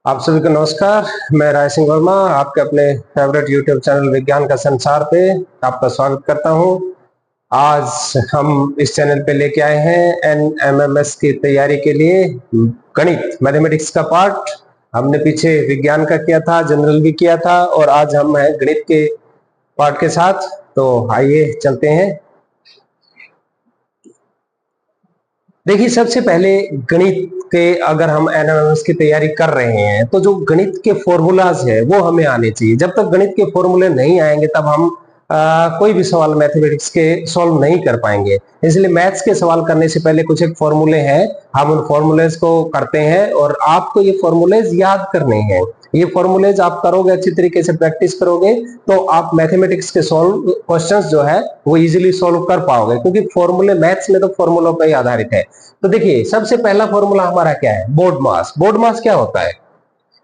आप सभी को नमस्कार। मैं राय सिंह वर्मा आपके अपने फेवरेट यूट्यूब चैनल विज्ञान का संसार पे आपका स्वागत करता हूं। आज हम इस चैनल पे लेके आए हैं NMMS की तैयारी के लिए गणित मैथमेटिक्स का पार्ट। हमने पीछे विज्ञान का किया था, जनरल भी किया था, और आज हम हैं गणित के पार्ट के साथ। तो आइए चलते हैं। देखिए, सबसे पहले गणित के अगर हम एनालिसिस की तैयारी कर रहे हैं तो जो गणित के फॉर्मूलाज है वो हमें आने चाहिए। जब तक गणित के फॉर्मूले नहीं आएंगे तब हम कोई भी सवाल मैथमेटिक्स के सॉल्व नहीं कर पाएंगे। इसलिए मैथ्स के सवाल करने से पहले कुछ एक फॉर्मूले हैं, हम उन फॉर्मूलेज को करते हैं और आपको ये फॉर्मूलेज याद करने हैं। ये फॉर्मूलेज आप करोगे, अच्छी तरीके से प्रैक्टिस करोगे तो आप मैथमेटिक्स के सॉल्व क्वेश्चंस जो है वो इजीली सॉल्व कर पाओगे, क्योंकि फॉर्मूले मैथ्स में तो फॉर्मूलों पर ही आधारित है। तो देखिए, सबसे पहला फॉर्मूला हमारा क्या है? बोर्ड मास। बोर्ड मास क्या होता है?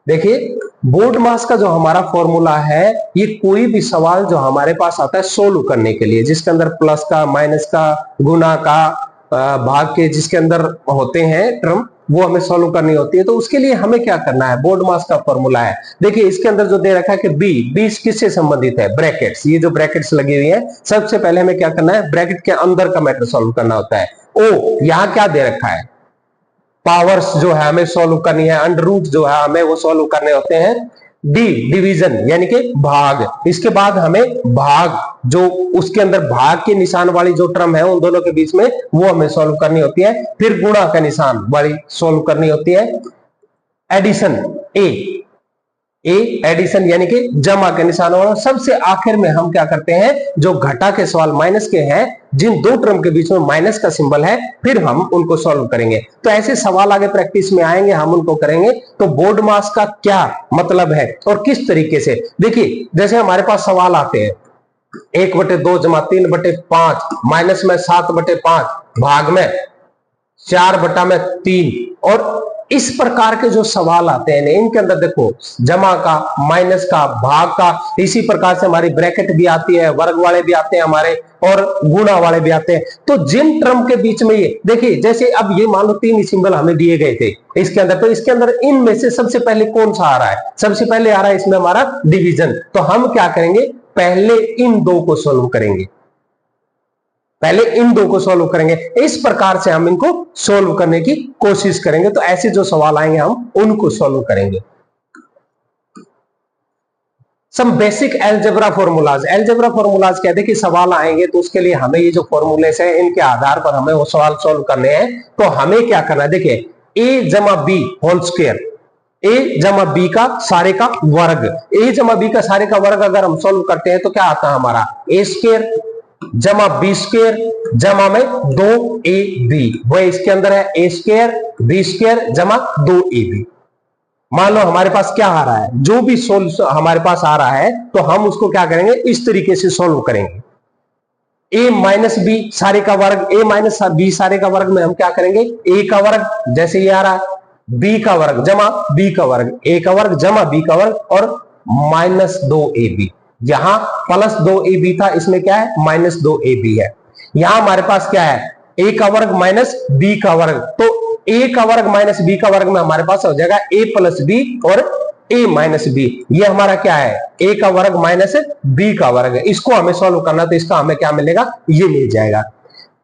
देखिए, बोर्ड मास का जो हमारा फॉर्मूला है, ये कोई भी सवाल जो हमारे पास आता है सोल्व करने के लिए, जिसके अंदर प्लस का, माइनस का, गुना का, भाग के जिसके अंदर होते हैं टर्म, वो हमें सॉल्व करनी होती है। तो उसके लिए हमें क्या करना है? बोर्ड मास का फॉर्मूला है। देखिए, इसके अंदर जो दे रखा है कि बी किससे संबंधित है? ब्रैकेट्स। ये जो ब्रैकेट्स लगी हुई है, सबसे पहले हमें क्या करना है? ब्रैकेट के अंदर का मैटर सॉल्व करना होता है। ओ, यहां क्या दे रखा है? पावर्स जो है हमें सॉल्व करनी है, अंडर रूट जो है हमें वो सॉल्व करने होते हैं। डी, डिवीजन यानी कि भाग। इसके बाद हमें भाग, जो उसके अंदर भाग के निशान वाली जो टर्म है उन दोनों के बीच में, वो हमें सॉल्व करनी होती है। फिर गुणा का निशान वाली सॉल्व करनी होती है। एडिशन, ए एडिशन यानी कि जमा के निशान वाला। सबसे आखिर में हम क्या करते हैं? जो घटा के सवाल माइनस के हैं, जिन दो टर्म के बीच में माइनस का सिंबल है, फिर हम उनको सॉल्व करेंगे। तो ऐसे सवाल आगे प्रैक्टिस में आएंगे, हम उनको करेंगे। तो बोर्ड मास का क्या मतलब है और किस तरीके से? देखिए, जैसे हमारे पास सवाल आते हैं 1/2 जमा 3/5, माइनस में 7/5, भाग में 4/3, और इस प्रकार के जो सवाल आते हैं इनके अंदर देखो, जमा का, माइनस का, भाग का, इसी प्रकार से हमारी ब्रैकेट भी आती है, वर्ग वाले भी आते हैं हमारे, और गुणा वाले भी आते हैं। तो जिन टर्म के बीच में ये देखिए, जैसे अब ये मान लो 3 सिंबल हमें दिए गए थे इसके अंदर, तो इसके अंदर इनमें से सबसे पहले कौन सा आ रहा है? सबसे पहले आ रहा है इसमें हमारा डिवीजन। तो हम क्या करेंगे? पहले इन दो को सोल्व करेंगे, पहले इन दो को सॉल्व करेंगे। इस प्रकार से हम इनको सॉल्व करने की कोशिश करेंगे। तो ऐसे जो सवाल आएंगे हम उनको सॉल्व करेंगे। Some basic algebra formulas. Algebra formulas कहते हैं कि सवाल आएंगे तो उसके लिए हमें ये जो फॉर्मूलेस है इनके आधार पर हमें वो सवाल सॉल्व करने हैं। तो हमें क्या करना है? देखिए, ए जमा बी होल स्क्वायर, ए जमा बी का सारे का वर्ग, ए जमा बी का सारे का वर्ग अगर हम सॉल्व करते हैं तो क्या आता है हमारा? ए स्क्वायर जमा बी स्क्वायर जमा में 2ab, वो इसके अंदर है ए स्क्वायर बी स्क्वायर जमा 2ab। मान लो हमारे पास क्या आ रहा है? जो भी सोल्व हमारे पास आ रहा है तो हम उसको क्या करेंगे? इस तरीके से सोल्व करेंगे। ए माइनस बी सारे का वर्ग, ए माइनस बी सारे का वर्ग में हम क्या करेंगे? ए का वर्ग जैसे ये आ रहा है, बी का वर्ग जमा बी का वर्ग, ए का वर्ग जमा बी का वर्ग, और -2ab। यहां +2ab था, इसमें क्या है? -2ab है। यहां हमारे पास क्या है? ए का वर्ग माइनस बी का वर्ग। तो ए का वर्ग माइनस बी का वर्ग में हमारे पास हो जाएगा a प्लस बी और a माइनस बी। ये हमारा क्या है? a का वर्ग माइनस बी का वर्ग। इसको हमें सॉल्व करना, तो इसका हमें क्या मिलेगा? ये मिल जाएगा।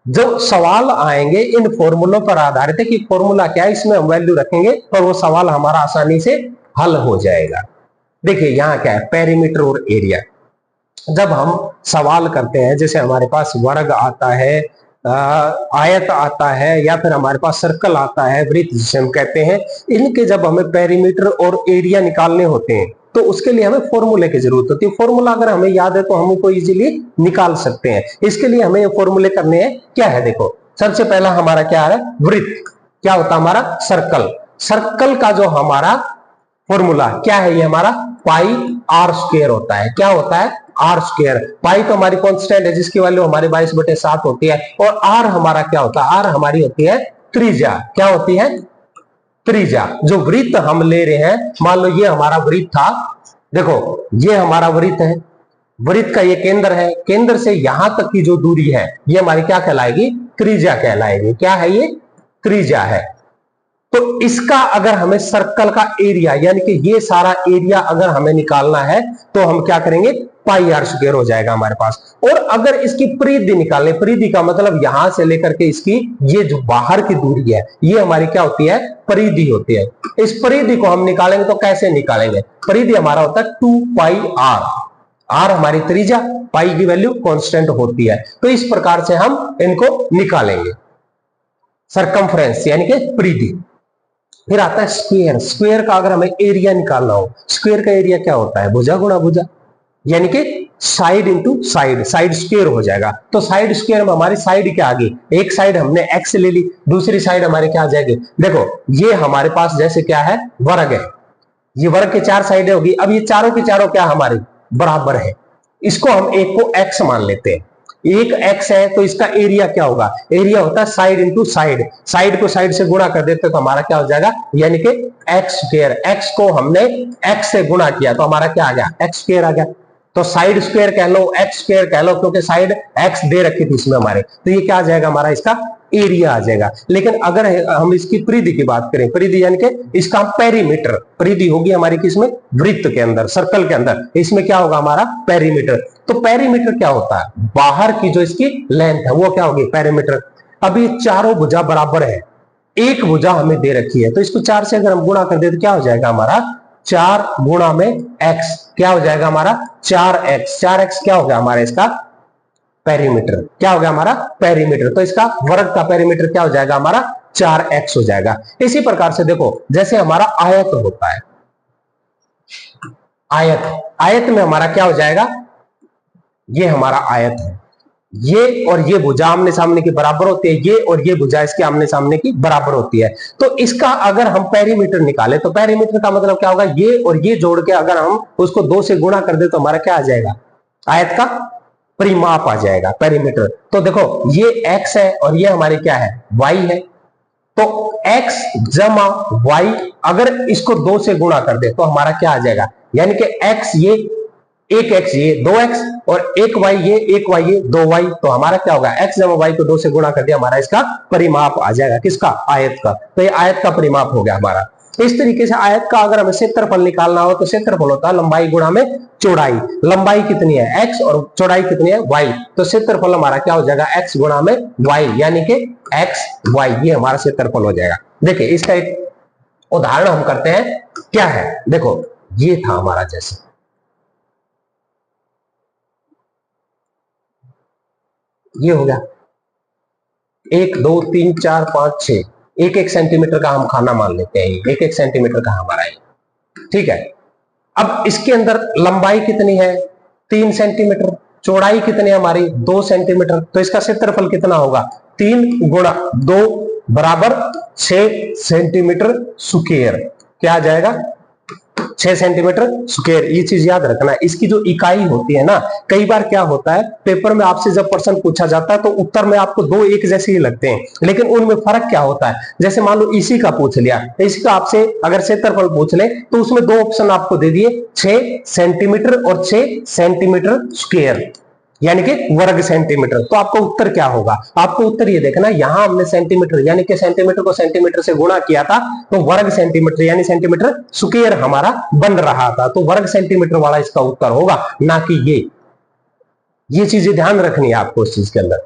जो सवाल आएंगे इन फॉर्मूलों पर आधारित है कि फॉर्मूला क्या है, इसमें हम वैल्यू रखेंगे और वो सवाल हमारा आसानी से हल हो जाएगा। देखिए, यहां क्या है? पेरीमीटर और एरिया। जब हम सवाल करते हैं, जैसे हमारे पास वर्ग आता है, आयत आता है, या फिर हमारे पास सर्कल आता है, वृत्त जिसे हम कहते हैं, इनके जब हमें पेरीमीटर और एरिया निकालने होते हैं तो उसके लिए हमें फॉर्मूले की जरूरत होती है। फॉर्मूला अगर हमें याद है तो हम उनको इजीली निकाल सकते हैं। इसके लिए हमें फॉर्मूले करने हैं। क्या है? देखो, सबसे पहला हमारा क्या है? वृत्त। क्या होता है हमारा? सर्कल। सर्कल का जो हमारा फॉर्मूला क्या है? ये हमारा पाई आर स्क्वायर होता है। क्या होता है? Are square. पाई तो हमारी कांस्टेंट है जिसकी वैल्यू हमारी 22/7 होती है, और आर हमारा क्या होता है? आर हमारी होती है त्रिज्या। क्या होती है? त्रिज्या। जो वृत्त हम ले रहे हैं, मान लो ये हमारा वृत्त था, देखो ये हमारा वृत्त है, वृत्त का ये केंद्र है, केंद्र से यहां तक की जो दूरी है ये हमारी क्या कहलाएगी? त्रिज्या कहलाएगी। क्या है ये? त्रिज्या है। तो इसका अगर हमें सर्कल का एरिया यानी कि ये सारा एरिया अगर हमें निकालना है तो हम क्या करेंगे, पाई आर स्क्वायर हो जाएगा हमारे पास। और अगर इसकी परिधि निकालने, परिधि का मतलब यहां से लेकर के इसकी ये जो बाहर की दूरी है ये हमारी क्या होती है, परिधि होती है। इस परिधि को हम निकालेंगे तो कैसे निकालेंगे, परिधि हमारा होता है 2 पाई आर, आर हमारी त्रिज्या, पाई की वैल्यू कांस्टेंट होती है। तो इस प्रकार से हम इनको निकालेंगे, सरकमफ्रेंस यानी कि परिधि। फिर आता है स्क्वायर। स्क्वायर का अगर हमें एरिया निकालना हो, स्क्वायर का एरिया क्या होता है, भुजा गुणा भुजा, यानी कि side into side, side square हो जाएगा। तो साइड स्क्वायर में हमारी साइड के आगे एक साइड हमने एक्स ले ली, दूसरी साइड हमारे क्या आ जाएगी, देखो ये हमारे पास जैसे क्या है, वर्ग है, ये वर्ग के 4 साइडें होगी। अब ये चारों की चारों क्या हमारी बराबर है, इसको हम एक को एक्स मान लेते हैं, एक एक्स है तो इसका एरिया क्या होगा, एरिया होता है साइड इंटू साइड, साइड को साइड से गुणा कर देते तो हमारा क्या हो जाएगा, यानी कि एक्स स्क्वायर, एक्स को हमने एक्स से गुणा किया तो हमारा क्या आ गया, एक्स स्क्वायर आ गया। तो साइड स्क्वायर कह लो, एक्स स्क्वायर कह लो, क्योंकि साइड एक्स दे रखी थी इसमें हमारे, तो ये क्या आ जाएगा हमारा, इसका एरिया आ जाएगा। लेकिन अगर हम इसकी परिधि की बात करें, परिधि यानी कि इसका पेरीमीटर, परिधि होगी हमारी किसमें, वृत्त के अंदर, सर्कल के अंदर, इसमें क्या होगा हमारा पेरीमीटर। तो पेरीमीटर क्या होता है, बाहर की जो इसकी लेंथ है वो क्या होगी, पेरीमीटर। अब ये चारों भुजा बराबर है, एक भुजा हमें दे रखी है, तो इसको 4 से अगर हम गुणा कर दे तो क्या हो जाएगा हमारा, 4 गुणा में x, क्या हो जाएगा हमारा 4x, 4x क्या हो गया हमारा इसका पेरीमीटर, क्या हो गया हमारा पेरीमीटर। तो इसका वर्ग का पेरीमीटर क्या हो जाएगा हमारा 4x हो जाएगा। इसी प्रकार से देखो जैसे हमारा आयत होता है, आयत, आयत में हमारा क्या हो जाएगा, ये हमारा आयत है, ये और ये भुजा आमने सामने की बराबर होती है, ये और ये भुजा इसके आमने सामने की बराबर होती है। तो इसका अगर हम पेरीमीटर निकाले तो पेरीमीटर का मतलब क्या होगा, ये और ये जोड़ के अगर हम उसको 2 से गुणा कर दे तो हमारा क्या आ जाएगा, आयत का परिमाप आ जाएगा, पेरीमीटर। तो देखो ये x है और ये हमारे क्या है, y है। तो x जमा y अगर इसको 2 से गुणा कर दे तो हमारा क्या आ जाएगा, यानी कि x ये, एक x ये 2x और एक y ये 2y, तो हमारा क्या होगा, x जमा y को 2 से गुणा कर दिया, हमारा इसका परिमाप आ जाएगा, किसका, आयत का। तो ये आयत का परिमाप हो गया हमारा। इस तरीके से आयत का अगर हमें क्षेत्रफल निकालना हो तो क्षेत्रफल होता है लंबाई गुणा में चौड़ाई, लंबाई कितनी है x और चौड़ाई कितनी है y, तो क्षेत्रफल हमारा क्या हो जाएगा, x गुणा में y, यानी कि x y, ये हमारा क्षेत्रफल हो जाएगा। देखिए इसका एक उदाहरण हम करते हैं, क्या है, देखो ये था हमारा, जैसे ये हो गया 1 2 3 4 5 6, 1 सेंटीमीटर का हम खाना मान लेते हैं, 1 सेंटीमीटर का हमारा है, ठीक है। अब इसके अंदर लंबाई कितनी है, 3 सेंटीमीटर, चौड़ाई कितनी है हमारी 2 सेंटीमीटर, तो इसका क्षेत्रफल कितना होगा, 3 गुणा 2 बराबर 6 सेंटीमीटर स्क्वायर, क्या आ जाएगा 6 सेंटीमीटर स्क्वायर। ये चीज याद रखना, इसकी जो इकाई होती है ना, कई बार क्या होता है पेपर में आपसे जब प्रश्न पूछा जाता है तो उत्तर में आपको 2 एक जैसे ही लगते हैं, लेकिन उनमें फर्क क्या होता है, जैसे मान लो इसी का पूछ लिया, इसी का आपसे अगर क्षेत्रफल पूछ ले तो उसमें 2 ऑप्शन आपको दे दिए, 6 सेंटीमीटर और 6 सेंटीमीटर स्क्वायर, यानी कि वर्ग सेंटीमीटर। तो आपका उत्तर क्या होगा, आपको उत्तर ये देखना, यहां हमने सेंटीमीटर यानी कि सेंटीमीटर को सेंटीमीटर से गुणा किया था, तो वर्ग सेंटीमीटर यानी सेंटीमीटर स्क्वायर हमारा बन रहा था, तो वर्ग सेंटीमीटर वाला इसका उत्तर होगा, ना कि ये चीजें ध्यान रखनी है आपको इस चीज के अंदर।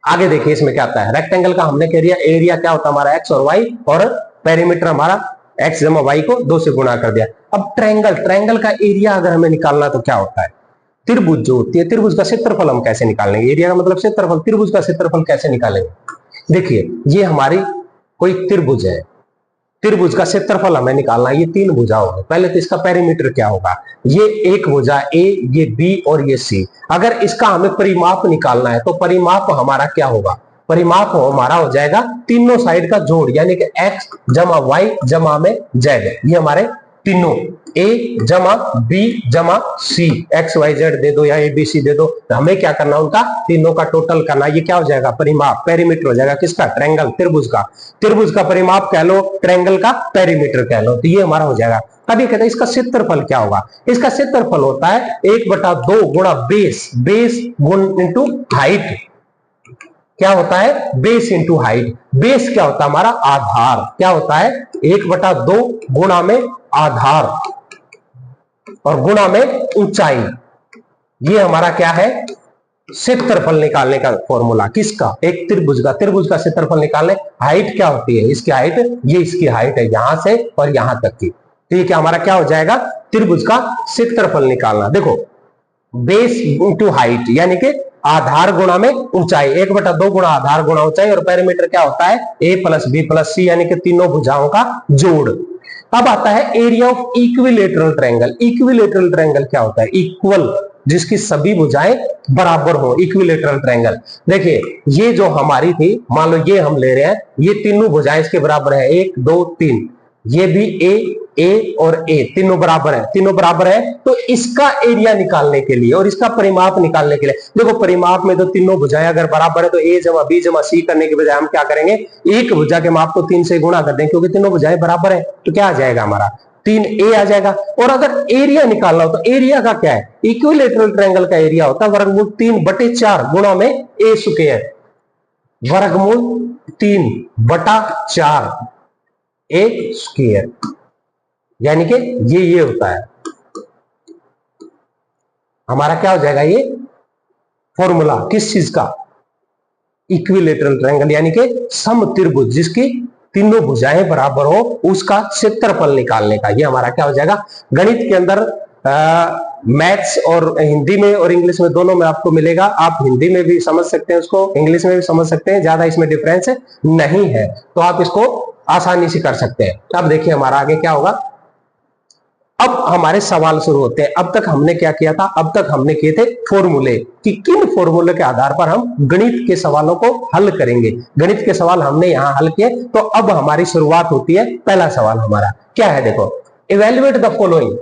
आगे देखिए इसमें क्या आता है, रेक्टेंगल का हमने कह दिया एरिया क्या होता है हमारा x और y, और पेरीमीटर हमारा x जमा y को 2 से गुणा कर दिया। अब ट्रायंगल, ट्रायंगल का एरिया अगर हमें निकालना तो क्या होता है, त्रिभुज जो होती है, त्रिभुज का क्षेत्रफल हम कैसे निकालेंगे, एरिया का मतलब क्षेत्रफल, त्रिभुज का क्षेत्रफल कैसे निकालेंगे। देखिए ये हमारी कोई त्रिभुज है, त्रिभुज का क्षेत्रफल हमें निकालना है, ये 3 भुजाओं है, पहले तो इसका पेरीमीटर क्या होगा, ये एक भुजा a, ये b और ये c। अगर इसका हमें परिमाप निकालना है तो परिमाप हमारा क्या होगा, परिमाप हमारा हो जाएगा तीनों साइड का जोड़, यानी कि x जमा y जमा में z, ये हमारे तीनों a जमा b जमा c, x y z दे दो या a b c दे दो, तो हमें क्या करना, उनका तीनों का टोटल करना, ये क्या हो जाएगा परिमाप, पेरीमीटर हो जाएगा, किसका, ट्रायंगल, त्रिभुज का, त्रिभुज का परिमाप कह लो, ट्रायंगल का पेरीमीटर कह लो, तो ये हमारा हो जाएगा। अब ये कहते हैं इसका क्षेत्रफल क्या होगा, इसका क्षेत्रफल होता है 1/2 गुणा बेस, बेस गुण इंटू हाइट, क्या होता है, बेस इंटू हाइट। बेस क्या होता है हमारा, आधार। क्या होता है, 1/2 गुणा में आधार और गुणा में ऊंचाई। ये हमारा क्या है, क्षेत्रफल निकालने का फॉर्मूला। किसका, एक त्रिभुज का। त्रिभुज का क्षेत्रफल निकालने, हाइट क्या होती है, इसकी हाइट, ये इसकी हाइट है यहां से और यहां तक की। तो ये क्या हमारा क्या हो जाएगा, त्रिभुज का क्षेत्रफल निकालना। देखो बेस इंटू हाइट यानी कि आधार गुणा में ऊंचाई, 1/2 गुणा आधार गुणा ऊंचाई, और पैरामीटर क्या होता है, a प्लस बी प्लस सी यानी कि तीनों भुजाओं का जोड़। अब आता है area of equilateral triangle. Equilateral triangle क्या होता है, इक्वल, जिसकी सभी भुजाएं बराबर हो, इक्विलेटरल ट्रायंगल। देखिए ये जो हमारी थी, मान लो ये हम ले रहे हैं, ये तीनों भुजाएं इसके बराबर है, 1 2 3, ये भी ए और ए तीनों बराबर है, तीनों बराबर है। तो इसका एरिया निकालने के लिए और इसका परिमाप निकालने के लिए, देखो परिमाप में तो तीनों भुजाएं अगर बराबर है तो ए जमा बी जमा सी करने के बजाय हम क्या करेंगे, एक भुजा के माप को 3 से गुणा कर देंगे, क्योंकि तीनों भुजाएं बराबर है। तो क्या आ जाएगा हमारा, 3a आ जाएगा। और अगर एरिया निकालना हो तो एरिया का क्या है, इक्विलेटरल ट्रायंगल का एरिया होता है वर्गमूल 3/4 गुणा में ए स्क्वायर, वर्गमूल 3/4 ए स्क्वायर, यानी कि ये होता है हमारा, क्या हो जाएगा ये फॉर्मूला, किस चीज का, इक्विलेटरल ट्रायंगल यानी कि समत्रिभुज जिसकी तीनों भुजाएं बराबर हो, उसका क्षेत्रफल निकालने का। ये हमारा क्या हो जाएगा, गणित के अंदर मैथ्स और हिंदी में और इंग्लिश में दोनों में आपको मिलेगा। आप हिंदी में भी समझ सकते हैं उसको, इंग्लिश में भी समझ सकते हैं, ज्यादा इसमें डिफरेंस नहीं है, तो आप इसको आसानी से कर सकते हैं। अब देखिए हमारा आगे क्या होगा, अब हमारे सवाल शुरू होते हैं। अब तक हमने क्या किया था, अब तक हमने किए थे फॉर्मूले, कि किन फॉर्मूले के आधार पर हम गणित के सवालों को हल करेंगे। गणित के सवाल हमने यहां हल किए, तो अब हमारी शुरुआत होती है। पहला सवाल हमारा क्या है, देखो इवेल्युएट द फॉलोइंग।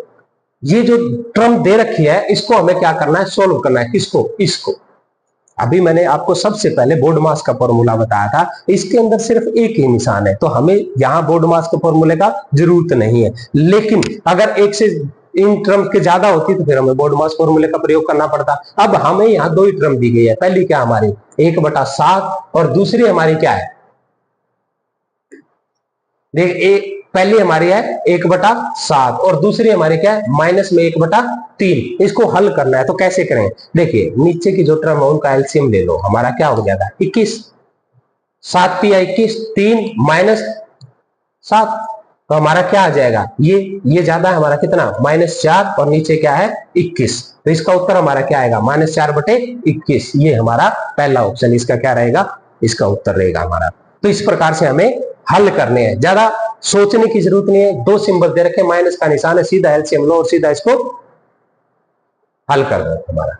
ये जो टर्म दे रखी है इसको हमें क्या करना है, सोल्व करना है। किसको, इसको। अभी मैंने आपको सबसे पहले बोर्ड मास का फॉर्मूला बताया था, इसके अंदर सिर्फ एक ही निशान है, तो हमें यहां बोर्ड मास के फॉर्मूले का जरूरत नहीं है। लेकिन अगर एक से इन टर्म के ज्यादा होती तो फिर हमें बोर्ड मास फॉर्मूले का प्रयोग करना पड़ता। अब हमें यहाँ 2 ही टर्म दी गई है। पहली क्या हमारी 1/7 और दूसरी हमारी क्या है, देख पहली हमारी है 1/7 और दूसरी हमारी क्या है, माइनस में 1/3। इसको हल करना है तो कैसे करें, देखिए नीचे की जो टर्म है उनका एलसीएम ले लो। हमारा क्या हो जाएगा 21, 7 पिया 21, 3 माइनस 7, तो हमारा क्या आ जाएगा, ये ज्यादा है हमारा कितना, -4 और नीचे क्या है 21। तो इसका उत्तर हमारा क्या आएगा, -4/21। ये हमारा पहला ऑप्शन, इसका क्या रहेगा, इसका उत्तर रहेगा हमारा। तो इस प्रकार से हमें हल करने हैं, ज्यादा सोचने की जरूरत नहीं है। 2 सिंबल दे रखे, माइनस का निशान है, सीधा एलसीएम लो और सीधा इसको हल कर दो हमारा।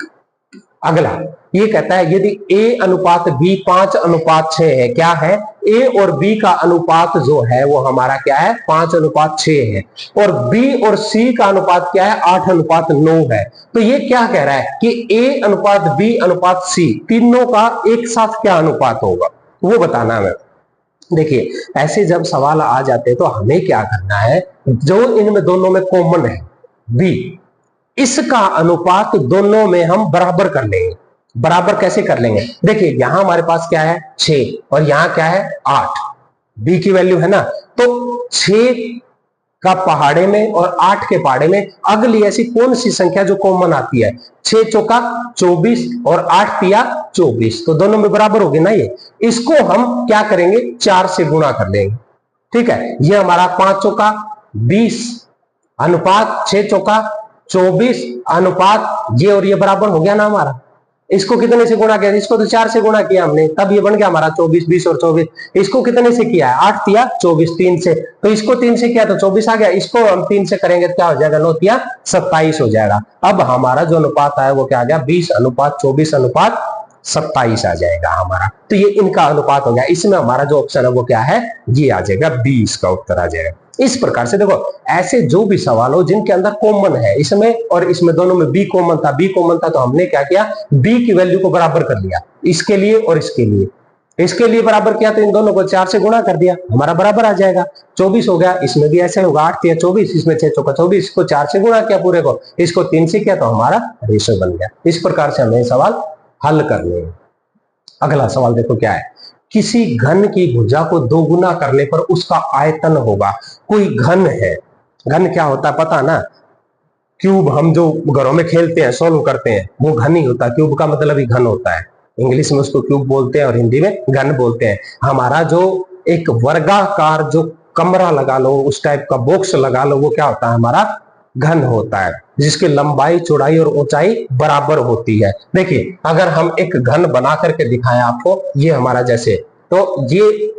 अगला ये कहता है यदि a अनुपात b 5:6 है, क्या है, a और b का अनुपात जो है वो हमारा क्या है 5:6 है, और b और c का अनुपात क्या है 8:9 है। तो ये क्या कह रहा है कि a अनुपात b अनुपात c तीनों का एक साथ क्या अनुपात होगा, वो बताना है। देखिए ऐसे जब सवाल आ जाते हैं तो हमें क्या करना है, जो इनमें दोनों में कॉमन है b, इसका अनुपात दोनों में हम बराबर कर लेंगे। बराबर कैसे कर लेंगे, देखिए यहां हमारे पास क्या है 6 और यहां क्या है 8, b की वैल्यू है ना, तो 6 का पहाड़े में और 8 के पहाड़े में अगली ऐसी कौन सी संख्या जो कॉमन आती है, 6 चौका 24 और 8 तिया 24, तो दोनों में बराबर होगी ना ये। इसको हम क्या करेंगे 4 से गुणा कर देंगे, ठीक है। ये हमारा 5 चौका 20 अनुपात 6 चौका 24 अनुपात ये और ये बराबर हो गया ना हमारा। इसको कितने से गुणा किया, इसको तो 4 से गुणा किया हमने, तब ये बन गया हमारा 24, 20 और 24। इसको कितने से किया है 8 तिया 24, 3 से, तो इसको 3 से किया तो 24 आ गया, इसको हम 3 से करेंगे तो क्या हो जाएगा 9 तिया 27 हो जाएगा। अब हमारा जो अनुपात आया वो क्या आ गया 20:24:27 आ जाएगा हमारा। तो ये इनका अनुपात हो गया, इसमें हमारा जो ऑप्शन है वो क्या है, ये आ जाएगा 20 का उत्तर आ जाएगा। इस प्रकार से देखो ऐसे जो भी सवाल हो जिनके अंदर कॉमन है, इसमें और इसमें दोनों में बी कॉमन था, तो हमने क्या किया बी की वैल्यू को बराबर कर लिया, इसके लिए और इसके लिए। इसके लिए बराबर किया तो इन दोनों को 4 से गुणा कर दिया, हमारा बराबर आ जाएगा 24 हो गया। इसमें भी ऐसे होगा 8 तिया 24, इसमें 6 चौका 24, इसको 4 से गुणा किया पूरे को, इसको 3 से किया तो हमारा रेशो बन गया। इस प्रकार से हमें सवाल हल करने हैं। अगला सवाल देखो क्या है, किसी घन की भुजा को दोगुना करने पर उसका आयतन होगा। कोई घन है, घन क्या होता है पता ना, क्यूब हम जो घरों में खेलते हैं सॉल्व करते हैं वो घन ही होता है, क्यूब का मतलब ही घन होता है। इंग्लिश में उसको क्यूब बोलते हैं और हिंदी में घन बोलते हैं। हमारा जो एक वर्गाकार जो कमरा लगा लो, उस टाइप का बॉक्स लगा लो, वो क्या होता है हमारा घन होता है, जिसकी लंबाई चौड़ाई और ऊंचाई बराबर होती है। देखिए अगर हम एक घन बना करके दिखाएं आपको, ये हमारा जैसे, तो ये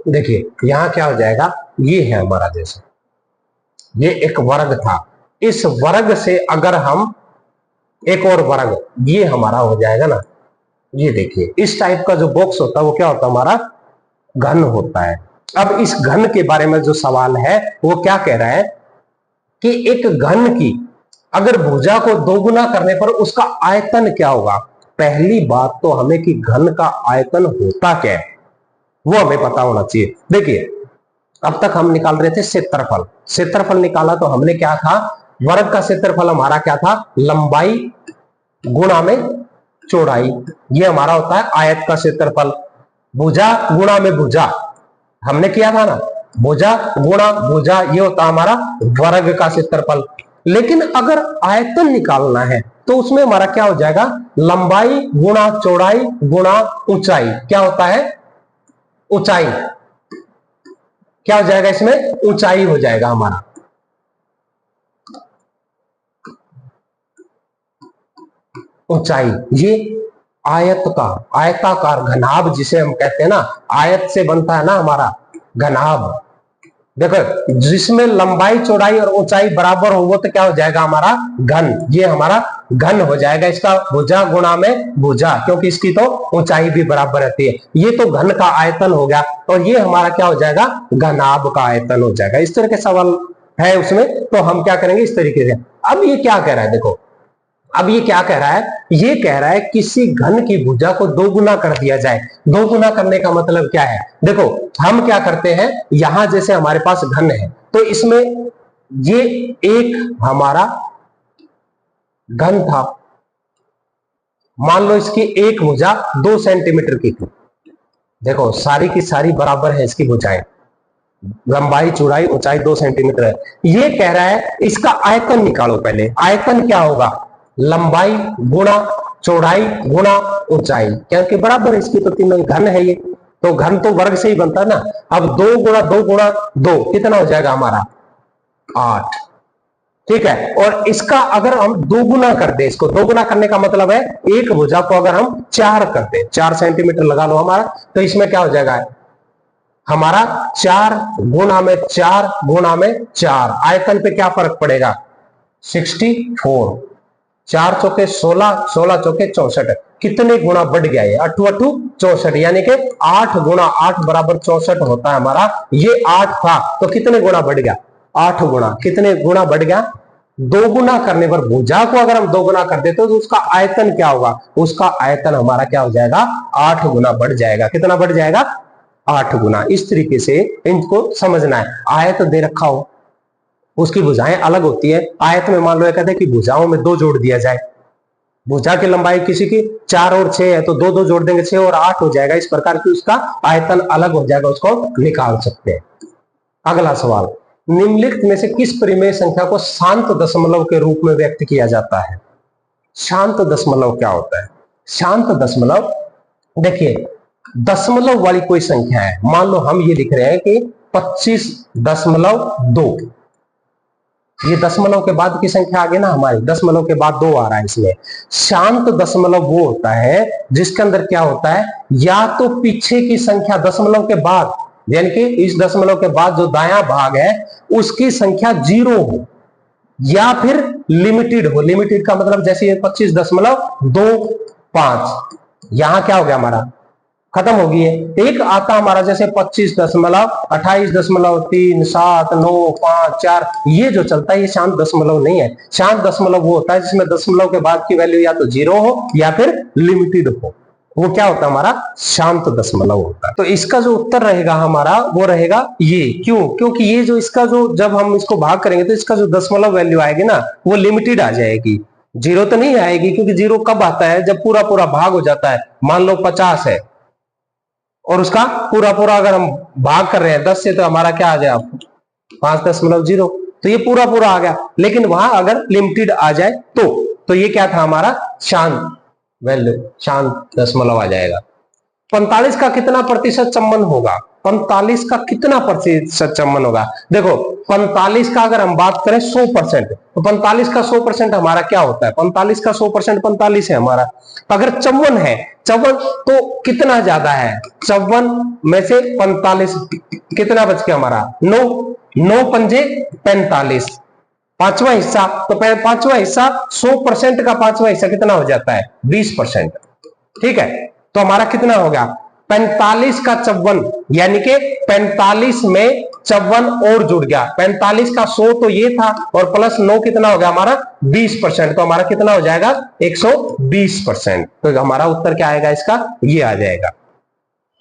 देखिए यहां क्या हो जाएगा, ये है हमारा जैसे, ये एक वर्ग था, इस वर्ग से अगर हम एक और वर्ग, ये हमारा हो जाएगा ना, ये देखिए इस टाइप का जो बॉक्स होता है वो क्या होता है हमारा घन होता है। अब इस घन के बारे में जो सवाल है वो क्या कह रहा है कि एक घन की अगर भुजा को दोगुना करने पर उसका आयतन क्या होगा। पहली बात तो हमें कि घन का आयतन होता क्या है वो हमें पता होना चाहिए। देखिए अब तक हम निकाल रहे थे क्षेत्रफल, क्षेत्रफल निकाला तो हमने क्या था, वर्ग का क्षेत्रफल हमारा क्या था, लंबाई गुणा में चौड़ाई, ये हमारा होता है आयत का क्षेत्रफल। भुजा गुणा में भुजा हमने किया था ना, भुजा गुणा भुजा, ये होता है हमारा वर्ग का क्षेत्रफल। लेकिन अगर आयतन निकालना है तो उसमें हमारा क्या हो जाएगा, लंबाई गुणा चौड़ाई गुणा ऊंचाई, क्या होता है ऊंचाई, क्या हो जाएगा इसमें ऊंचाई हो जाएगा हमारा। ऊंचाई ये आयत का आयताकार घनाभ जिसे हम कहते हैं ना, आयत से बनता है ना हमारा घनाभ। देखो जिसमें लंबाई चौड़ाई और ऊंचाई बराबर हो वो तो क्या हो जाएगा हमारा घन, ये हमारा घन हो जाएगा। इसका भुजा गुणा में भुजा, क्योंकि इसकी तो ऊंचाई भी बराबर रहती है, ये तो घन का आयतन हो गया, और ये हमारा क्या हो जाएगा घनाभ का आयतन हो जाएगा। इस तरह के सवाल है उसमें, तो हम क्या करेंगे इस तरीके से। अब ये क्या कह रहा है देखो, अब ये क्या कह रहा है, ये कह रहा है किसी घन की भुजा को दोगुना कर दिया जाए। दोगुना करने का मतलब क्या है, देखो हम क्या करते हैं, यहां जैसे हमारे पास घन है तो इसमें ये एक हमारा घन था, मान लो इसकी एक भुजा 2 सेंटीमीटर की थी। देखो सारी की सारी बराबर है इसकी भुजाएं, लंबाई चौड़ाई ऊंचाई 2 सेंटीमीटर है। ये कह रहा है इसका आयतन निकालो। पहले आयतन क्या होगा, लंबाई गुणा चौड़ाई गुणा ऊंचाई, क्योंकि बराबर है इसकी तो तीनों घन है ये, तो घन तो वर्ग से ही बनता है ना। अब 2 गुणा 2 कितना हो जाएगा हमारा 8, ठीक है। और इसका अगर हम दोगुना कर दे, इसको दोगुना करने का मतलब है एक भुजा को अगर हम 4 कर दे, 4 सेंटीमीटर लगा लो हमारा, तो इसमें क्या हो जाएगा हमारा 4 गुणा में 4 गुणा में 4, आयतन पे क्या फर्क पड़ेगा 64, 4 चौके 16, 16 चौके 64, कितने गुणा बढ़ गया ये 8 8 64, यानी कि 8 गुणा 8 बराबर 64 होता है हमारा। ये 8 था तो कितने गुणा बढ़ गया 8 गुणा, कितने गुणा बढ़ गया, दोगुना करने पर भुजा को अगर हम दोगुना कर देते तो उसका आयतन क्या होगा, उसका आयतन हमारा क्या हो जाएगा 8 गुना बढ़ जाएगा। कितना बढ़ जाएगा 8 गुना। इस तरीके से इनको समझना है। आयत दे रखा हो, उसकी भुजाएं अलग होती है। आयत में मान लो कहते हैं कि भुजाओं में 2 जोड़ दिया जाए, भुजा की लंबाई किसी की 4 और 6 है तो 2 2 जोड़ देंगे 6 और 8 हो जाएगा। इस प्रकार की उसका आयतन अलग हो जाएगा, उसको निकाल सकते हैं। अगला सवाल, निम्नलिखित में से किस परिमेय संख्या को शांत दशमलव के रूप में व्यक्त किया जाता है। शांत दशमलव क्या होता है, शांत दशमलव देखिए दशमलव वाली कोई संख्या है, मान लो हम ये लिख रहे हैं कि 25.2, ये दशमलव के बाद की संख्या आ गई ना हमारी, दशमलव के बाद 2 आ रहा है इसमें। शांत दशमलव वो होता है जिसके अंदर क्या होता है, या तो पीछे की संख्या दशमलव के बाद, यानी कि इस दशमलव के बाद जो दायां भाग है उसकी संख्या 0 हो, या फिर लिमिटेड हो। लिमिटेड का मतलब जैसे ये 25.25, यहां क्या हो गया हमारा खत्म हो गई है। एक आता हमारा जैसे 25.28.37795 ये जो चलता है ये शांत दशमलव नहीं है। शांत दशमलव वो होता है जिसमें दशमलव के बाद की वैल्यू या तो 0 हो या फिर लिमिटेड हो। वो क्या होता है हमारा शांत दशमलव होता है। तो इसका जो उत्तर रहेगा हमारा वो रहेगा ये। क्यों? क्योंकि ये जो इसका जो जब हम इसको भाग करेंगे तो इसका जो दशमलव वैल्यू आएगी ना वो लिमिटेड आ जाएगी, जीरो तो नहीं आएगी, क्योंकि जीरो कब आता है जब पूरा पूरा भाग हो जाता है। मान लो 50 है और उसका पूरा पूरा अगर हम भाग कर रहे हैं 10 से तो हमारा क्या आ जाए 5.0, तो ये पूरा पूरा आ गया। लेकिन वहां अगर लिमिटेड आ जाए तो ये क्या था हमारा शांत वैल्यू, शांत दशमलव आ जाएगा। 45 का कितना प्रतिशत चम्मन होगा? 45 का कितना प्रतिशत चम्मन होगा? देखो 45 का अगर हम बात करें 100%, तो 45 का 100% हमारा क्या होता है? 45 का 100% 45 है हमारा। तो अगर 54 है, 54 तो कितना ज्यादा है? 54 में से 45 कितना बच गया हमारा? 9, 9 पंजे 45, पांचवा हिस्सा। तो पांचवा हिस्सा 100% का पांचवा हिस्सा कितना हो जाता है? 20%। ठीक है, तो हमारा कितना हो गया? 45 का 54, यानी कि 45 में 54 और जुड़ गया। 45 का 100 तो ये था और प्लस 9 कितना हो गया हमारा? 20%। तो हमारा कितना हो जाएगा? 120%। तो हमारा उत्तर क्या आएगा इसका? ये आ जाएगा।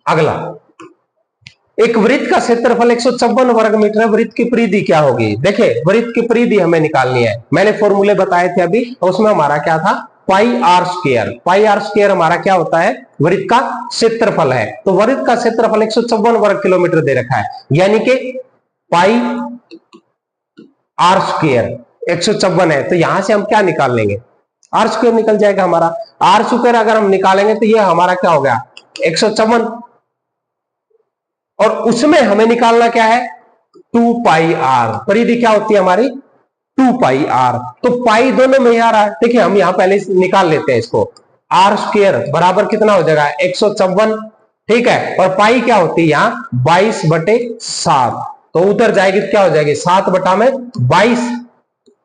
अगला, एक वृत्त का क्षेत्रफल 154 वर्ग मीटर है, वृत्त की परिधि क्या होगी? देखिए वृत्त की परिधि हमें निकालनी है। मैंने फॉर्मूले बताए थे अभी, तो उसमें हमारा क्या था? Pi r square. Pi r square हमारा क्या होता है? वृत्त का क्षेत्रफल है। तो वृत्त का क्षेत्रफल 154 वर्ग किलोमीटर दे रखा है, यानी कि पाई आर स्क्वायर 154 है। तो यहां से हम क्या निकाल लेंगे? आर स्क्वायर निकल जाएगा हमारा। आर स्क्वायर अगर हम निकालेंगे तो ये हमारा क्या हो गया? 154, और उसमें हमें निकालना क्या है? 2 पाई आर। परिधि क्या होती है हमारी? 2 पाई आर। तो पाई दोनों में आ रहा है। देखिए हम यहां पहले निकाल लेते हैं इसको। आर स्क्वायर बराबर कितना हो जाएगा? 154। ठीक है, और पाई क्या होती है यहाँ? 22/7। तो उधर जाएगी तो क्या हो जाएगी? 7 बटा में 22,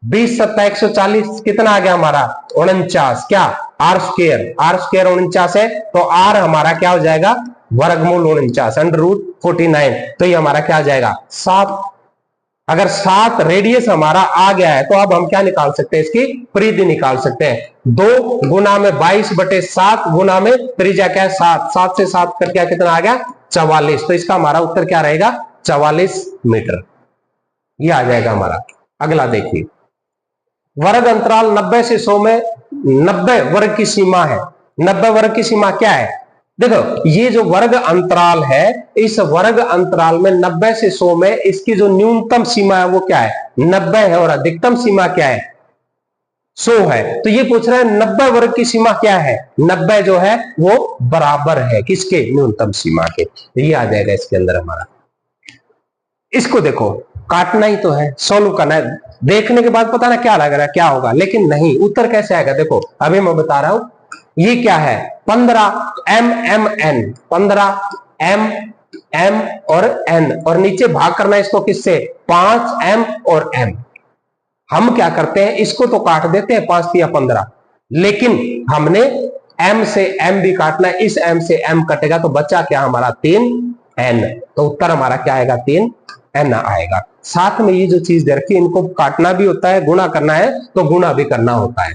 20 सत्ता 140, कितना आ गया हमारा? 49। क्या? Are square. आर स्क्वायर 49 है, तो आर हमारा क्या हो जाएगा? वर्गमूल 49 √49। तो ये हमारा क्या आ जाएगा? 7। अगर 7 रेडियस हमारा आ गया है तो अब हम क्या निकाल सकते हैं? इसकी परिधि निकाल सकते हैं। 2 गुना में 22/7 गुना में त्रिज्या क्या है? 7, 7 से 7 कर क्या कितना आ गया? 44। तो इसका हमारा उत्तर क्या रहेगा? 44 मीटर। ये आ जाएगा हमारा। अगला देखिए, वर्ग अंतराल 90 से 100 में 90 वर्ग की सीमा है। 90 वर्ग की सीमा क्या है? देखो ये जो वर्ग अंतराल है, इस वर्ग अंतराल में 90 से 100 में इसकी जो न्यूनतम सीमा है वो क्या है? 90 है, और अधिकतम सीमा क्या है? 100 है। तो ये पूछ रहा है 90 वर्ग की सीमा क्या है? 90 जो है वो बराबर है किसके? न्यूनतम सीमा के। ये आ जाएगा इसके अंदर हमारा। इसको देखो, काटना ही तो है, सोल्व करना है। देखने के बाद पता ना क्या लग रहा है क्या होगा, लेकिन नहीं, उत्तर कैसे आएगा? देखो अभी मैं बता रहा हूं। ये क्या है? 15 MMN, 15 MM और N, और नीचे भाग करना है इसको किससे? 5M और M। हम क्या करते हैं? इसको तो काट देते हैं 5 या 15, लेकिन हमने M से M भी काटना है। इस M से M कटेगा तो बचा क्या हमारा? 3N। तो उत्तर हमारा क्या आएगा? 3N आएगा। साथ में ये जो चीज दे रखी है, इनको काटना भी होता है, गुणा करना है तो गुणा भी करना होता है।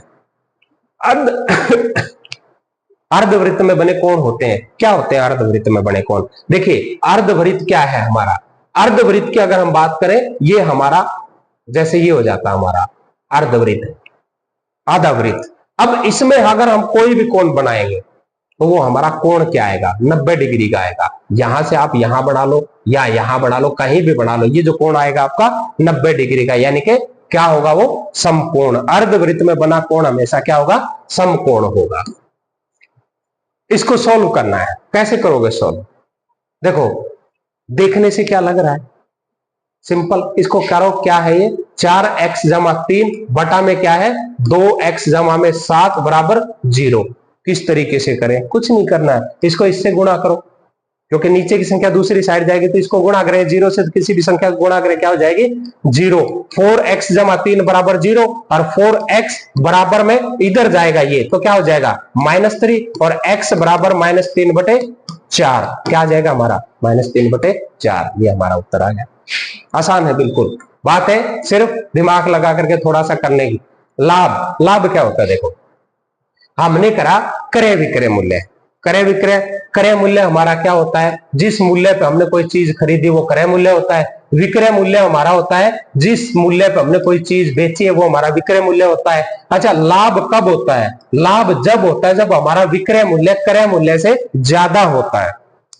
अर्धवृत्त में बने कोण होते हैं। क्या होते हैं अर्धवृत्त में बने कोण? देखिए अर्धवृत्त क्या है हमारा? अर्धवृत्त की अगर हम बात करें, ये हमारा जैसे ये हो जाता है हमारा अर्धवृत्त, आधा वृत्त। अब इसमें अगर हम कोई भी कोण बनाएंगे तो वो हमारा कोण क्या आएगा? 90 डिग्री का आएगा। यहां से आप यहां बना लो या यहां बना लो, कहीं भी बना लो, ये जो कोण आएगा आपका 90 डिग्री का, यानी कि क्या होगा? वो समकोण। अर्धवृत्त में बना कोण हमेशा क्या होगा? समकोण होगा। इसको सोल्व करना है। कैसे करोगे सोल्व? देखो देखने से क्या लग रहा है? सिंपल। इसको करो, क्या है ये? 4x जमा 3 बटा में क्या है? 2x जमा में 7 बराबर 0। किस तरीके से करें? कुछ नहीं करना है, इसको इससे गुणा करो, क्योंकि नीचे की संख्या दूसरी साइड जाएगी तो इसको गुणा करें। 0 से किसी भी संख्या को गुणा करें, क्या हो जाएगी? 0। 4x जमा 3 बराबर 0, और 4x बराबर में इधर जाएगा ये, तो क्या हो जाएगा? -3, और x बराबर -3/4। क्या आ जाएगा हमारा? -3/4। ये हमारा उत्तर आ गया। आसान है बिल्कुल, बात है सिर्फ दिमाग लगा करके थोड़ा सा करने की। लाभ, लाभ क्या होता है? देखो हमने करा क्रय विक्रय मूल्य। क्रय विक्रय, क्रय मूल्य हमारा क्या होता है, जिस मूल्य पे हमने कोई चीज खरीदी वो क्रय मूल्य होता है। विक्रय मूल्य हमारा होता है जिस मूल्य पे हमने कोई चीज बेची है वो हमारा विक्रय मूल्य होता है। अच्छा, लाभ कब होता है, लाभ जब होता है जब हमारा विक्रय मूल्य क्रय मूल्य से ज्यादा होता है।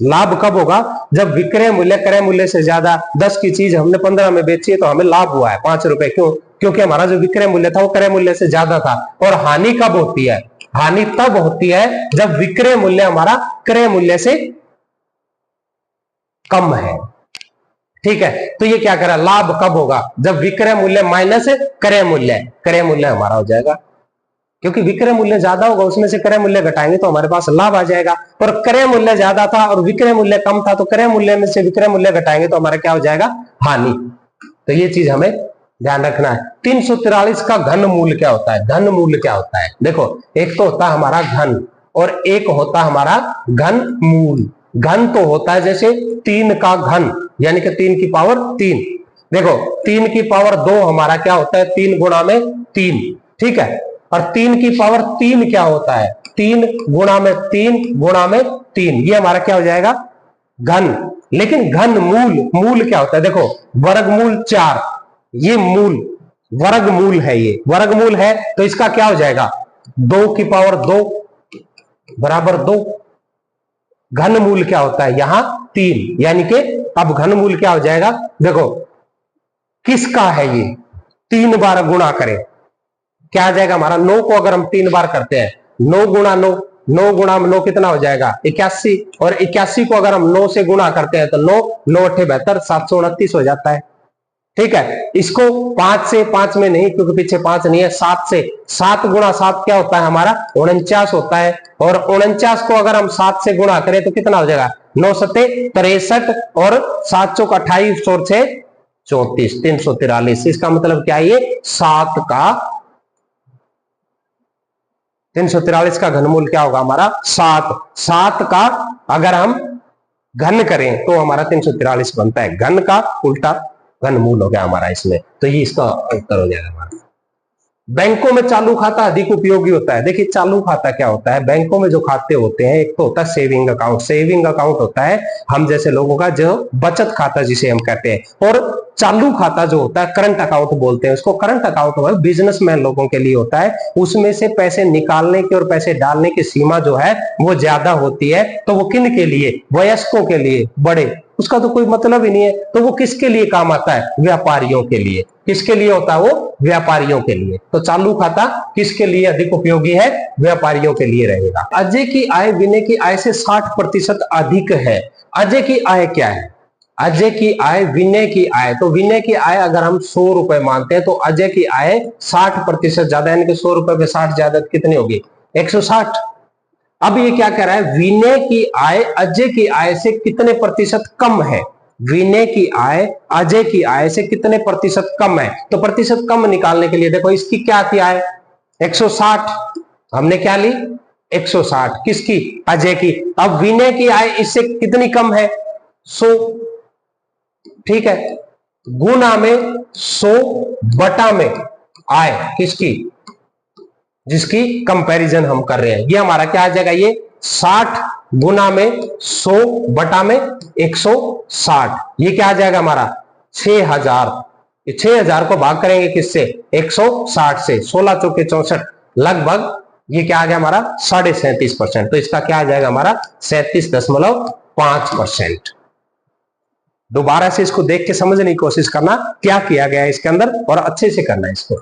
लाभ कब होगा, जब विक्रय मूल्य क्रय मूल्य से ज्यादा, 10 की चीज हमने 15 में बेची है तो हमें लाभ हुआ है 5 रुपए, क्यों, क्योंकि हमारा जो विक्रय मूल्य था वो क्रय मूल्य से ज्यादा था। और हानि कब होती है, हानि तब होती है जब विक्रय मूल्य हमारा क्रय मूल्य से कम है। ठीक है, तो ये क्या करा, लाभ कब होगा, जब विक्रय मूल्य माइनस क्रय मूल्य, क्रय मूल्य हमारा हो जाएगा, क्योंकि विक्रय मूल्य ज्यादा होगा उसमें से क्रय मूल्य घटाएंगे तो हमारे पास लाभ आ जाएगा। और क्रय मूल्य ज्यादा था और विक्रय मूल्य कम था तो क्रय मूल्य में से विक्रय मूल्य घटाएंगे तो हमारा क्या हो जाएगा, हानि। तो ये चीज हमें ध्यान रखना है। 343 का घन मूल क्या होता है, धन मूल क्या होता है, देखो एक तो होता है हमारा घन और एक होता है हमारा घन मूल। घन तो होता है जैसे 3 का घन, यानी कि 3 की पावर 3। देखो 3 की पावर 2 हमारा क्या होता है, 3 गुणा में 3, ठीक है। और 3 की पावर 3 क्या होता है, 3 गुणा में 3 गुणा में 3, ये हमारा क्या हो जाएगा, घन। लेकिन घन मूल, मूल क्या होता है, देखो वर्गमूल 4, ये मूल वर्गमूल है, ये वर्गमूल है तो इसका क्या हो जाएगा, 2 की पावर 2 बराबर 2। घन मूल क्या होता है, यहां 3, यानी कि अब घन मूल क्या हो जाएगा, देखो किसका है ये, 3 बार गुणा करें क्या आ जाएगा हमारा, 9 को अगर हम 3 बार करते हैं, 9 गुणा 9, 9 गुणा 9 कितना हो जाएगा 81, और 81 को अगर हम 9 से गुणा करते हैं तो 9 9 8 72 729 हो जाता है। ठीक है, इसको 5 से, 5 में नहीं क्योंकि पीछे 5 नहीं है, 7 से, 7 गुणा 7 क्या होता है हमारा 49 होता है। और 49 को अगर हम 7 से गुणा करें तो कितना हो जाएगा, 9 सत्ते 63 और 7 चौक 28 और 6 34, 343। इसका मतलब क्या है, ये 7 का 343 का घनमूल क्या होगा हमारा 7। 7 का अगर हम घन करें तो हमारा 343 बनता है, घन का उल्टा घनमूल हो गया हमारा इसमें, तो ये इसका उत्तर हो जाएगा हमारा। बैंकों में चालू खाता अधिक उपयोगी होता है। देखिए चालू खाता क्या होता है, बैंकों में जो खाते होते हैं, एक तो होता है सेविंग अकाउंट। सेविंग अकाउंट होता है हम जैसे लोगों का जो बचत खाता जिसे हम कहते हैं, और चालू खाता जो होता है करंट अकाउंट बोलते हैं उसको। करंट अकाउंट बिजनेसमैन लोगों के लिए होता है, उसमें से पैसे निकालने की और पैसे डालने की सीमा जो है वो ज्यादा होती है। तो वो किन के लिए, वयस्कों के लिए, बड़े, उसका तो कोई मतलब ही नहीं है। तो वो किसके लिए काम आता है, व्यापारियों के लिए। किसके लिए होता है वो, व्यापारियों के लिए। तो चालू खाता किसके लिए अधिक उपयोगी है, व्यापारियों के लिए रहेगा। अजय की आय विनय की आय से 60% अधिक है। अजय की आय क्या है, अजय की आय विनय की आय। तो विनय की आय अगर हम 100 रुपए मानते हैं तो अजय की आय 60% ज्यादा, यानी कि 100 रुपए पे 60 ज्यादा कितनी होगी, 160। अब ये क्या कह रहा है, विनय की आय अजय की आय से कितने प्रतिशत कम है। विनय की आय अजय की आय से कितने प्रतिशत कम है। तो प्रतिशत कम निकालने के लिए देखो इसकी क्या थी आय 160, हमने क्या ली 160, किसकी, अजय की। अब विनय की आय इससे कितनी कम है 100, ठीक है, गुना में 100 बटा में आय किसकी, जिसकी कंपैरिजन हम कर रहे हैं। ये हमारा क्या आ जाएगा, ये 60 गुना में 100 बटा में 160, ये क्या आ जाएगा हमारा 6000। 6000 को भाग करेंगे किससे, 160 से, 16 चौके 64, लगभग ये क्या आ गया हमारा 37.5%। तो इसका क्या आ जाएगा हमारा 37.5%। दोबारा से इसको देख के समझने की कोशिश करना क्या किया गया है इसके अंदर, और अच्छे से करना है इसको।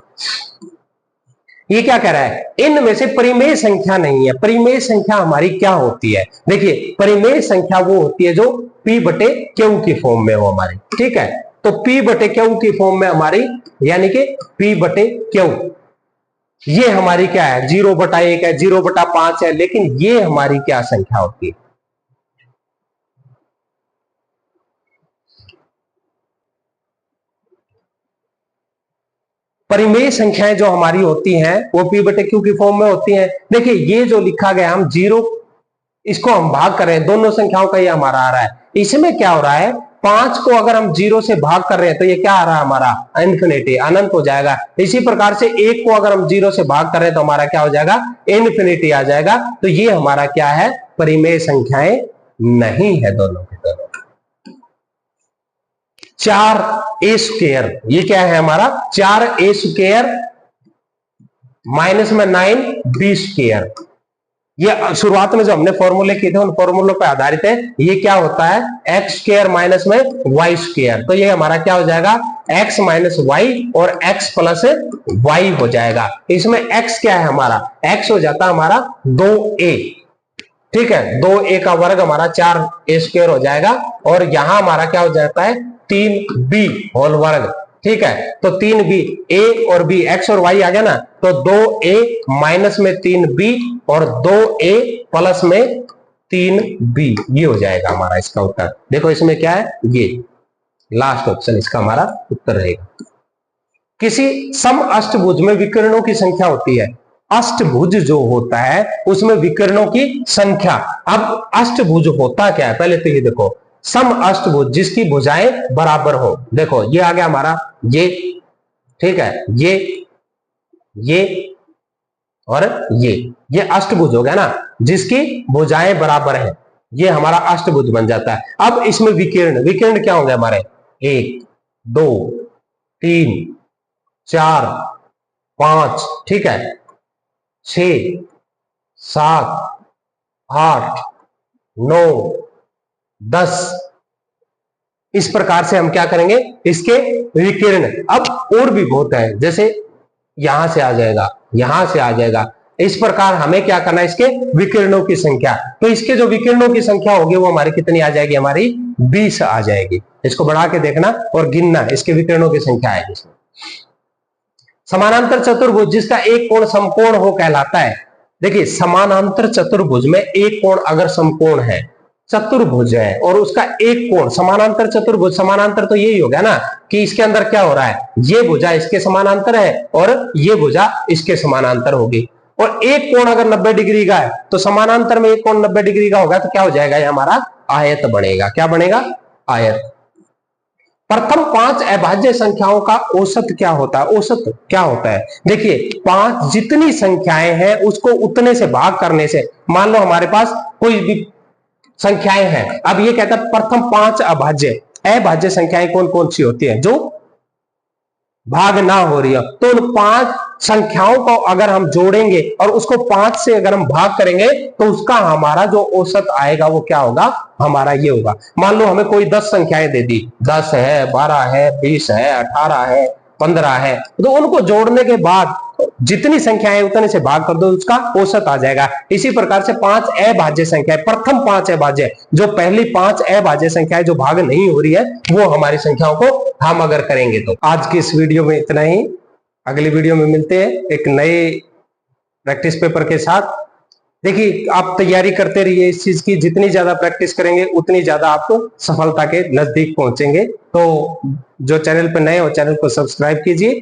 ये क्या कह रहा है, इनमें से परिमेय संख्या नहीं है। परिमेय संख्या हमारी क्या होती है, देखिए परिमेय संख्या वो होती है जो P बटे Q की फॉर्म में हो हमारी, ठीक है। तो P बटे Q की फॉर्म में हमारी, यानी कि P बटे Q, ये हमारी क्या है 0/1 है, 0/5 है, लेकिन ये हमारी क्या संख्या होती है, परिमेय संख्याएं जो हमारी होती हैं वो P बटे Q की फॉर्म में होती हैं। देखिए ये जो लिखा गया, हम 0 इसको हम भाग कर रहे हैं, दोनों संख्याओं का ये हमारा आ रहा है। इसमें क्या हो रहा है, 5 को अगर हम 0 से भाग कर रहे हैं तो ये क्या आ रहा है हमारा इन्फिनिटी, अनंत हो जाएगा। इसी प्रकार से 1 को अगर हम 0 से भाग कर रहे हैं तो हमारा क्या हो जाएगा, इन्फिनिटी आ जाएगा। तो ये हमारा क्या है, परिमेय संख्याएं नहीं है दोनों के दोनों। 4a², ये क्या है हमारा 4a² माइनस में 9b²। ये शुरुआत में जो हमने फॉर्मूले किए थे उन फॉर्मूलों पर आधारित है। ये क्या होता है x² माइनस में y², तो ये हमारा क्या हो जाएगा x माइनस वाई और x प्लस वाई हो जाएगा। इसमें x क्या है हमारा, x हो जाता है हमारा 2a, ठीक है, 2a का वर्ग हमारा 4a² हो जाएगा, और यहां हमारा क्या हो जाता है 3b होल वर्ग, ठीक है। तो 3b, a और b, x और y आ गया ना, तो 2a माइनस में 3b और 2a प्लस में 3b, ये हो जाएगा हमारा इसका उत्तर। देखो इसमें क्या है, ये लास्ट ऑप्शन इसका हमारा उत्तर रहेगा। किसी सम अष्टभुज में विकर्णों की संख्या होती है। अष्टभुज जो होता है उसमें विकर्णों की संख्या। अब अष्टभुज होता क्या है, पहले तो ये देखो, सम अष्टभुज जिसकी भुजाएं बराबर हो। देखो ये आ गया हमारा ये, ठीक है, ये और ये अष्टभुज हो गया ना, जिसकी भुजाएं बराबर है, ये हमारा अष्टभुज बन जाता है। अब इसमें विकर्ण क्या होंगे हमारे 1 2 3 4 5, ठीक है, 6 7 8 9 10। इस प्रकार से हम क्या करेंगे इसके विकर्ण। अब और भी बहुत है, जैसे यहां से आ जाएगा, यहां से आ जाएगा, इस प्रकार हमें क्या करना है इसके विकर्णों की संख्या। तो इसके जो विकर्णों की संख्या होगी वो हमारी कितनी आ जाएगी, हमारी 20 आ जाएगी। इसको बढ़ा के देखना और गिनना, इसके विकर्णों की संख्या आएगी इसमें। समानांतर चतुर्भुज जिसका एक कोण समकोण हो कहलाता है। देखिए समानांतर चतुर्भुज में एक कोण अगर समकोण है, चतुर्भुज है और उसका एक कोण, समानांतर चतुर्भुज, समानांतर तो यही हो गया ना कि इसके अंदर क्या हो रहा है, ये भुजा इसके समानांतर है और ये भुजा इसके समानांतर होगी, और एक कोण अगर 90 डिग्री का है तो समानांतर में एक कोण 90 डिग्री का होगा, तो क्या हो जाएगा ये हमारा आयत बनेगा। क्या बनेगा, आयत। प्रथम 5 अभाज्य संख्याओं का औसत क्या होता है, औसत क्या होता है। देखिए 5 जितनी संख्याएं हैं उसको उतने से भाग करने से, मान लो हमारे पास कोई भी संख्याएं हैं, अब ये कहता है प्रथम 5 अभाज्य संख्याएं कौन कौन सी होती है जो भाग ना हो रही है, तो उन 5 संख्याओं को अगर हम जोड़ेंगे और उसको 5 से अगर हम भाग करेंगे तो उसका हमारा जो औसत आएगा वो क्या होगा, हमारा ये होगा। मान लो हमें कोई 10 संख्याएं दे दी, 10 है, 12 है, 20 है, 18 है, 15 है, तो उनको जोड़ने के बाद जितनी संख्याएं उतने से भाग कर दो, उसका औसत आ जाएगा। इसी प्रकार से 5 अभाज्य संख्याएं, प्रथम 5 अभाज्य, जो पहली 5 अभाज्य संख्याएं जो भाग नहीं हो रही है वो हमारी संख्याओं को हम अगर करेंगे तो। आज की इस वीडियो में इतना ही, अगली वीडियो में मिलते हैं एक नए प्रैक्टिस पेपर के साथ। देखिए आप तैयारी करते रहिए इस चीज की, जितनी ज्यादा प्रैक्टिस करेंगे उतनी ज्यादा आप सफलता के नजदीक पहुंचेंगे। तो जो चैनल पर नए हो चैनल को सब्सक्राइब कीजिए।